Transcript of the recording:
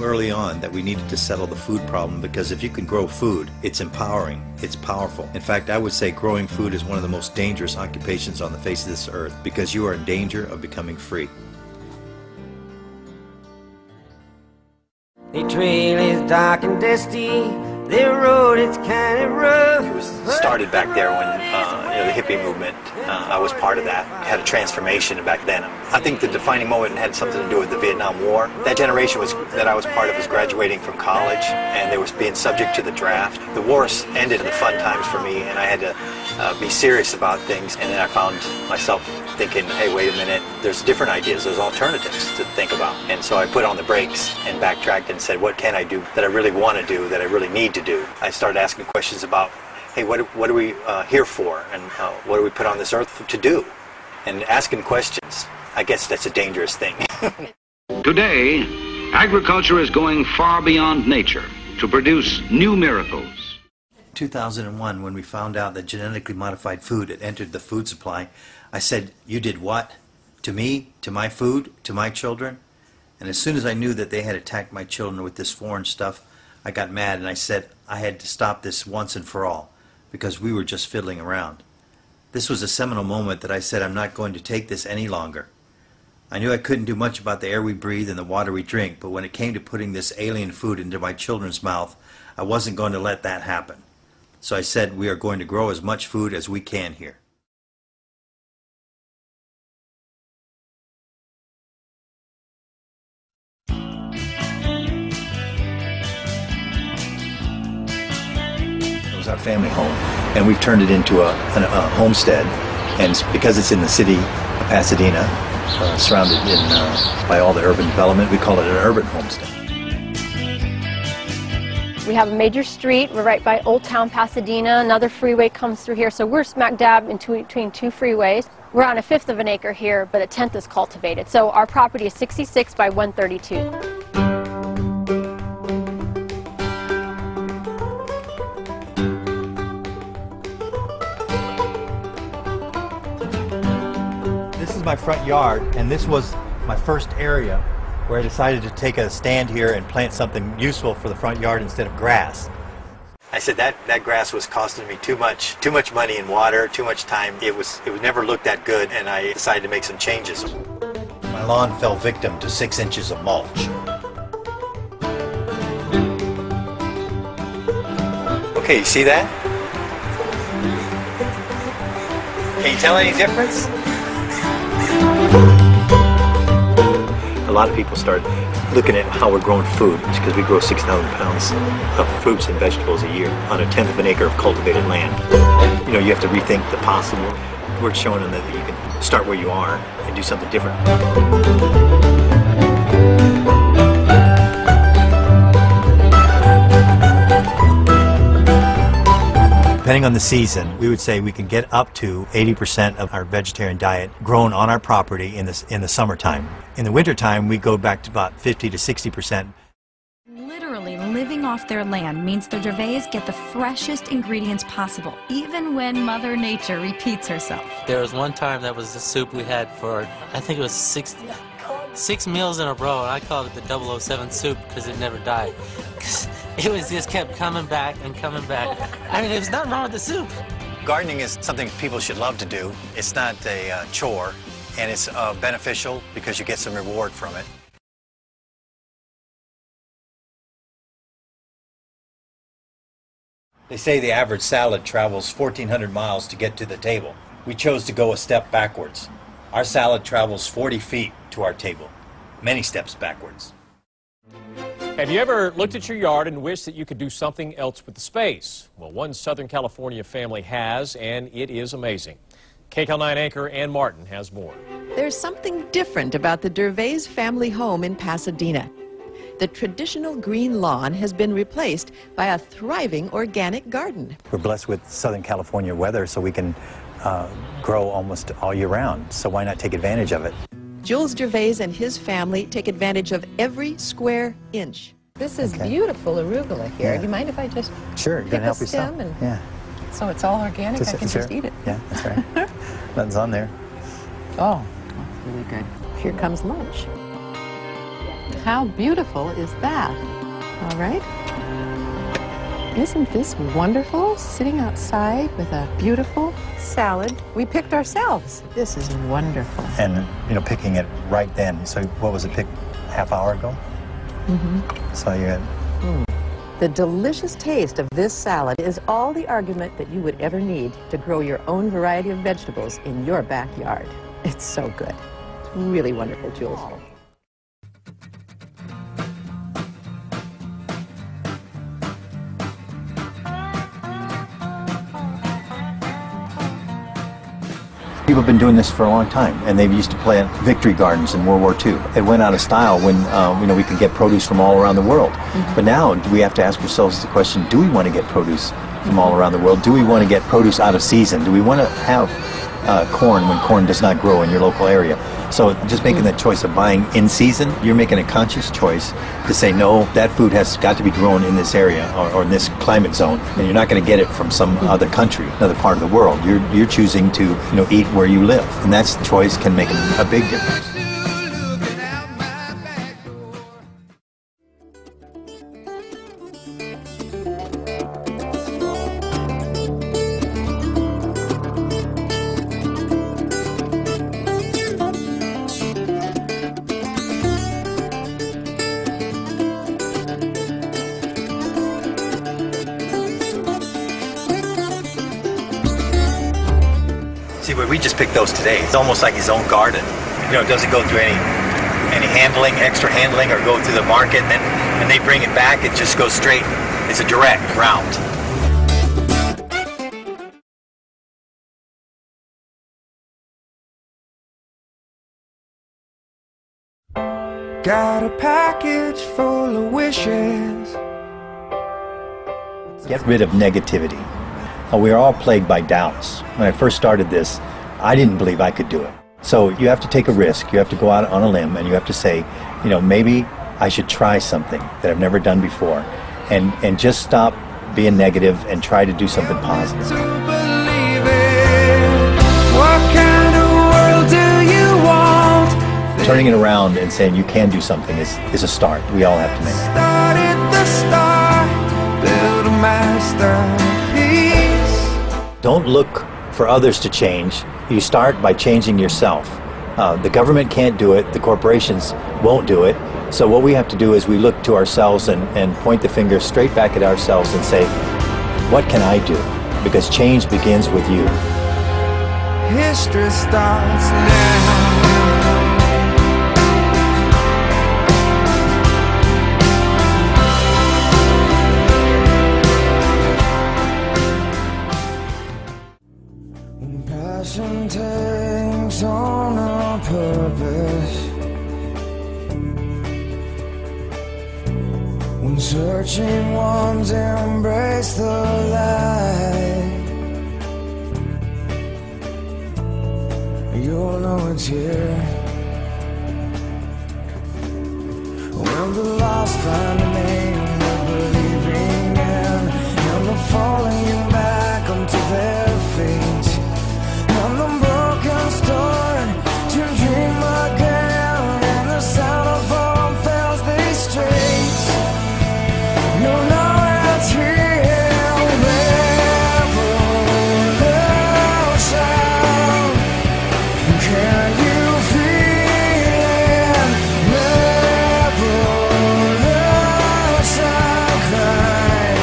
early on that we needed to settle the food problem, because if you can grow food, it's empowering, it's powerful. In fact, I would say growing food is one of the most dangerous occupations on the face of this earth, because you are in danger of becoming free. The trail is dark and dusty, the road is kind of rough. It was started back there when the hippie movement, I was part of that. It had a transformation back then. I think the defining moment had something to do with the Vietnam War. That generation that I was part of was graduating from college, and they was being subject to the draft. The war ended in the fun times for me, and I had to be serious about things. And then I found myself thinking, hey, wait a minute, there's different ideas, there's alternatives to think about. And so I put on the brakes and backtracked and said, what can I do that I really want to do, that I really need to do? I started asking questions about, hey, what are we here for, and what do we put on this earth to do? And asking questions, I guess that's a dangerous thing. Today, agriculture is going far beyond nature to produce new miracles. 2001, when we found out that genetically modified food had entered the food supply, I said, you did what? To me? To my food? To my children? And as soon as I knew that they had attacked my children with this foreign stuff, I got mad and I said I had to stop this once and for all, because we were just fiddling around. This was a seminal moment that I said I'm not going to take this any longer. I knew I couldn't do much about the air we breathe and the water we drink, but when it came to putting this alien food into my children's mouth, I wasn't going to let that happen. So I said we are going to grow as much food as we can here. It was our family home, and we've turned it into a homestead, and because it's in the city of Pasadena, surrounded by all the urban development, we call it an urban homestead. We have a major street. We're right by Old Town Pasadena. Another freeway comes through here, so we're smack dab between two freeways. We're on 1/5 of an acre here, but 1/10 is cultivated. So our property is 66 by 132. This is my front yard, and this was my first area where I decided to take a stand here and plant something useful for the front yard instead of grass. I said that grass was costing me too much money and water, too much time. It never looked that good, and I decided to make some changes. My lawn fell victim to 6 inches of mulch. Okay, you see that? Can you tell any difference? A lot of people start looking at how we're growing food, because we grow 6,000 pounds of fruits and vegetables a year on 1/10 of an acre of cultivated land. You know, you have to rethink the possible. We're showing them that you can start where you are and do something different. Depending on the season, we would say we can get up to 80% of our vegetarian diet grown on our property in the summertime. In the wintertime, we go back to about 50 to 60%. Literally living off their land means the Gervais get the freshest ingredients possible, even when Mother Nature repeats herself. There was one time that was the soup we had for, I think it was six meals in a row, and I called it the 007 soup because it never died. It was just kept coming back and coming back. I mean, there's nothing wrong with the soup. Gardening is something people should love to do. It's not a chore, and it's beneficial because you get some reward from it. They say the average salad travels 1,400 miles to get to the table. We chose to go a step backwards. Our salad travels 40 feet to our table, many steps backwards. Have you ever looked at your yard and wished that you could do something else with the space? Well, one Southern California family has, and it is amazing. KCAL9 anchor Ann Martin has more. There's something different about the Gervais family home in Pasadena. The traditional green lawn has been replaced by a thriving organic garden. We're blessed with Southern California weather, so we can grow almost all year round. So why not take advantage of it? Jules Gervais and his family take advantage of every square inch. This is beautiful arugula here. Yeah. Do you mind if I just Sure, you pick can help a yourself. stem and Yeah. so it's all organic? I can just eat it. Yeah, that's right. Nothing's on there. Oh, really good. Here comes lunch. How beautiful is that? All right. Isn't this wonderful? Sitting outside with a beautiful salad we picked ourselves. This is wonderful. And, you know, picking it right then. So what was it, picked half hour ago? Mm-hmm. So you had... The delicious taste of this salad is all the argument that you would ever need to grow your own variety of vegetables in your backyard. It's so good. It's really wonderful, Jules. People have been doing this for a long time, and they used to plant victory gardens in World War II. It went out of style when you know, we could get produce from all around the world. Mm-hmm. But now we have to ask ourselves the question, do we want to get produce from all around the world? Do we want to get produce out of season? Do we want to have corn when corn does not grow in your local area? So just making that choice of buying in season, you're making a conscious choice to say, no, that food has got to be grown in this area or in this climate zone, and you're not going to get it from some other country, another part of the world. You're choosing to, you know, eat where you live, and that choice can make a big difference. See, but we just picked those today. It's almost like his own garden. You know, it doesn't go through any handling, extra handling, or go through the market, and then when they bring it back, it just goes straight. It's a direct route. Got a package full of wishes. Get rid of negativity. We are all plagued by doubts. When I first started this, I didn't believe I could do it. So you have to take a risk. You have to go out on a limb, and you have to say, you know, maybe I should try something that I've never done before, and just stop being negative and try to do something positive. To believe it. What kind of world do you want? Turning it around and saying you can do something is a start. We all have to make it. Start at the start, build a masterpiece. Don't look for others to change. You start by changing yourself. The government can't do it. The corporations won't do it. So what we have to do is we look to ourselves and point the finger straight back at ourselves and say, what can I do? Because change begins with you. History starts now. Passion takes on a purpose. When searching ones embrace the light, you'll know it's here. When the lost find a name they're believing in, and they're falling back onto their feet. And the broken start to dream again, and the sound of all fills these streets. You'll know it's here. Revolution. Can you feel it? Revolution cry.